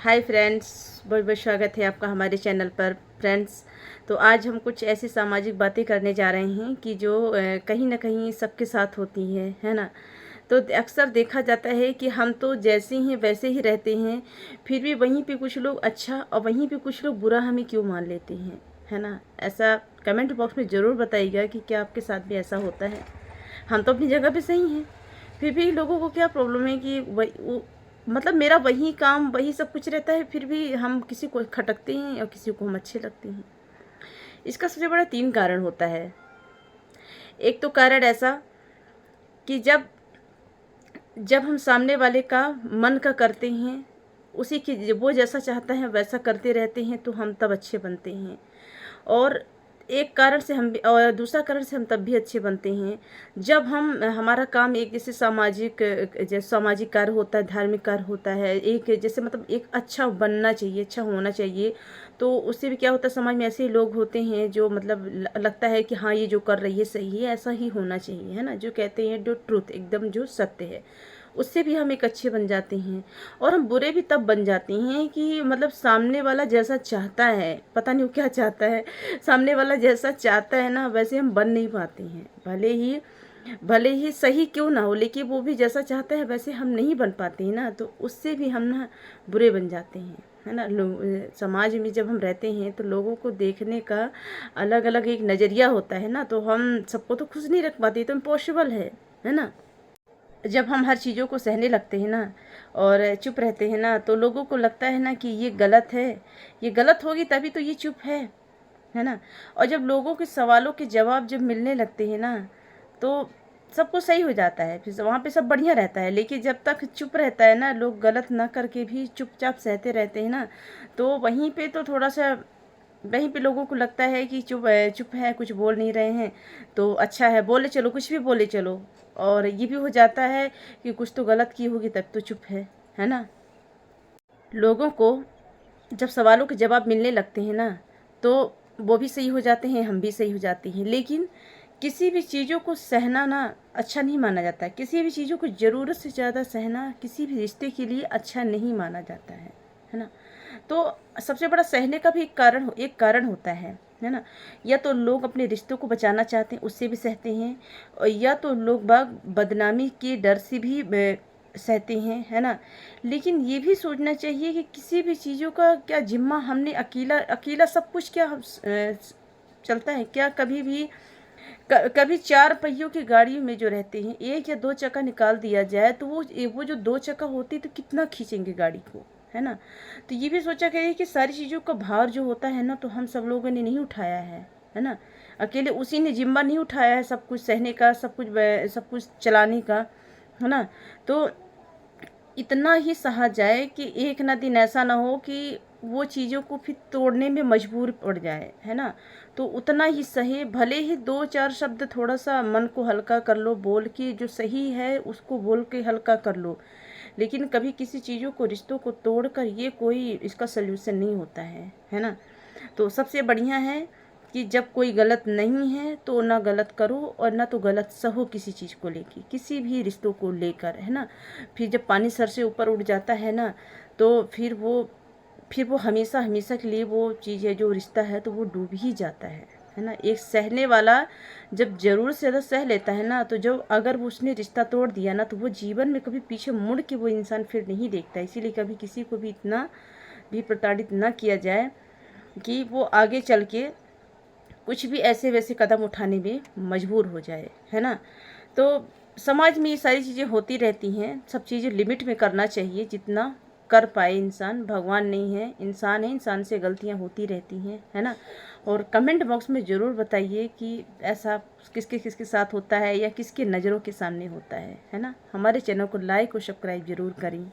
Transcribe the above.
Hi friends, बहुत बहुत स्वागत है आपका हमारे चैनल पर। फ्रेंड्स, तो आज हम कुछ ऐसी सामाजिक बातें करने जा रहे हैं कि जो कहीं ना कहीं सबके साथ होती है ना। तो अक्सर देखा जाता है कि हम तो जैसे हैं वैसे ही रहते हैं, फिर भी वहीं पे कुछ लोग अच्छा और वहीं पे कुछ लोग बुरा हमें क्यों मान लेते हैं, है ना। ऐसा कमेंट बॉक्स में ज़रूर बताइएगा कि क्या आपके साथ भी ऐसा होता है। हम तो अपनी जगह पे सही हैं, फिर भी लोगों को क्या प्रॉब्लम है कि मतलब मेरा वही काम वही सब कुछ रहता है, फिर भी हम किसी को खटकते हैं और किसी को हम अच्छे लगते हैं। इसका सबसे बड़ा 3 कारण होता है। एक तो कारण ऐसा कि जब जब हम सामने वाले का मन का करते हैं, उसी की वो जैसा चाहता है वैसा करते रहते हैं, तो हम तब अच्छे बनते हैं। और एक कारण से हम भी, और दूसरा कारण से हम तब भी अच्छे बनते हैं जब हम हमारा काम एक जैसे जैसे सामाजिक कार्य होता है, धार्मिक कार्य होता है, एक जैसे मतलब एक अच्छा बनना चाहिए, अच्छा होना चाहिए। तो उससे भी क्या होता है, समाज में ऐसे लोग होते हैं जो मतलब लगता है कि हाँ ये जो कर रही है सही है, ऐसा ही होना चाहिए, है ना। जो कहते हैं जो ट्रूथ, एकदम जो सत्य है, उससे भी हम एक अच्छे बन जाते हैं। और हम बुरे भी तब बन जाते हैं कि मतलब सामने वाला जैसा चाहता है, पता नहीं वो क्या चाहता है, सामने वाला जैसा चाहता है ना वैसे हम बन नहीं पाते हैं। भले ही सही क्यों ना हो, लेकिन वो भी जैसा चाहता है वैसे हम नहीं बन पाते हैं ना, तो उससे भी हम ना बुरे बन जाते हैं, है ना। समाज में जब हम रहते हैं तो लोगों को देखने का अलग अलग एक नज़रिया होता है ना, तो हम सबको तो खुश नहीं रख पाते, तो इम्पॉसिबल है ना। जब हम हर चीज़ों को सहने लगते हैं ना और चुप रहते हैं ना, तो लोगों को लगता है ना कि ये गलत है, ये गलत होगी तभी तो ये चुप है ना। और जब लोगों के सवालों के जवाब जब मिलने लगते हैं ना, तो सब कुछ सही हो जाता है, फिर वहाँ पे सब बढ़िया रहता है। लेकिन जब तक चुप रहता है ना, लोग गलत ना करके भी चुपचाप सहते रहते हैं ना, तो वहीं पे तो थोड़ा सा वहीं पे लोगों को लगता है कि चुप है, कुछ बोल नहीं रहे हैं तो अच्छा है, बोले चलो, कुछ भी बोले चलो। और ये भी हो जाता है कि कुछ तो गलत की होगी तब तो चुप है ना। लोगों को जब सवालों के जवाब मिलने लगते हैं ना, तो वो भी सही हो जाते हैं, हम भी सही हो जाते हैं। लेकिन किसी भी चीज़ों को सहना ना अच्छा नहीं माना जाता है। किसी भी चीज़ों को ज़रूरत से ज़्यादा सहना किसी भी रिश्ते के लिए अच्छा नहीं माना जाता है ना। तो सबसे बड़ा सहने का भी एक कारण होता है ना। या तो लोग अपने रिश्तों को बचाना चाहते हैं, उससे भी सहते हैं, और या तो लोग बाग बदनामी के डर से भी सहते हैं, है ना। लेकिन ये भी सोचना चाहिए कि किसी भी चीज़ों का क्या जिम्मा हमने अकेला अकेला सब कुछ क्या चलता है क्या। कभी भी कभी 4 पहियों की गाड़ी में जो रहते हैं, 1 या 2 चक्का निकाल दिया जाए तो वो जो 2 चक्का होती तो कितना खींचेंगे गाड़ी को, है ना। तो ये भी सोचा करिए कि सारी चीज़ों का भार जो होता है ना, तो हम सब लोगों ने नहीं उठाया है ना। अकेले उसी ने जिम्मा नहीं उठाया है सब कुछ सहने का, सब कुछ चलाने का, है ना। तो इतना ही सहा जाए कि एक ना दिन ऐसा ना हो कि वो चीज़ों को फिर तोड़ने में मजबूर पड़ जाए, है ना। तो उतना ही सहे, भले ही 2-4 शब्द थोड़ा सा मन को हल्का कर लो, बोल के जो सही है उसको बोल के हल्का कर लो। लेकिन कभी किसी चीज़ों को, रिश्तों को तोड़कर ये कोई इसका सल्यूशन नहीं होता है ना। तो सबसे बढ़िया है कि जब कोई गलत नहीं है तो ना गलत करो और ना तो गलत सहो किसी चीज़ को लेके, किसी भी रिश्तों को लेकर, है ना। फिर जब पानी सर से ऊपर उठ जाता है ना, तो फिर वो हमेशा हमेशा के लिए वो चीज़ है, जो रिश्ता है तो वो डूब ही जाता है ना। एक सहने वाला जब ज़रूर से ज़्यादा सह लेता है ना, तो जब अगर वो उसने रिश्ता तोड़ दिया ना, तो वो जीवन में कभी पीछे मुड़ के वो इंसान फिर नहीं देखता। इसीलिए कभी किसी को भी इतना भी प्रताड़ित ना किया जाए कि वो आगे चल के कुछ भी ऐसे वैसे कदम उठाने में मजबूर हो जाए, है ना। तो समाज में ये सारी चीज़ें होती रहती हैं, सब चीज़ें लिमिट में करना चाहिए जितना कर पाए इंसान। भगवान नहीं है, इंसान है, इंसान से गलतियां होती रहती हैं, है ना। और कमेंट बॉक्स में ज़रूर बताइए कि ऐसा किसके किसके साथ होता है या किसके नज़रों के सामने होता है ना। हमारे चैनल को लाइक और सब्सक्राइब ज़रूर करें।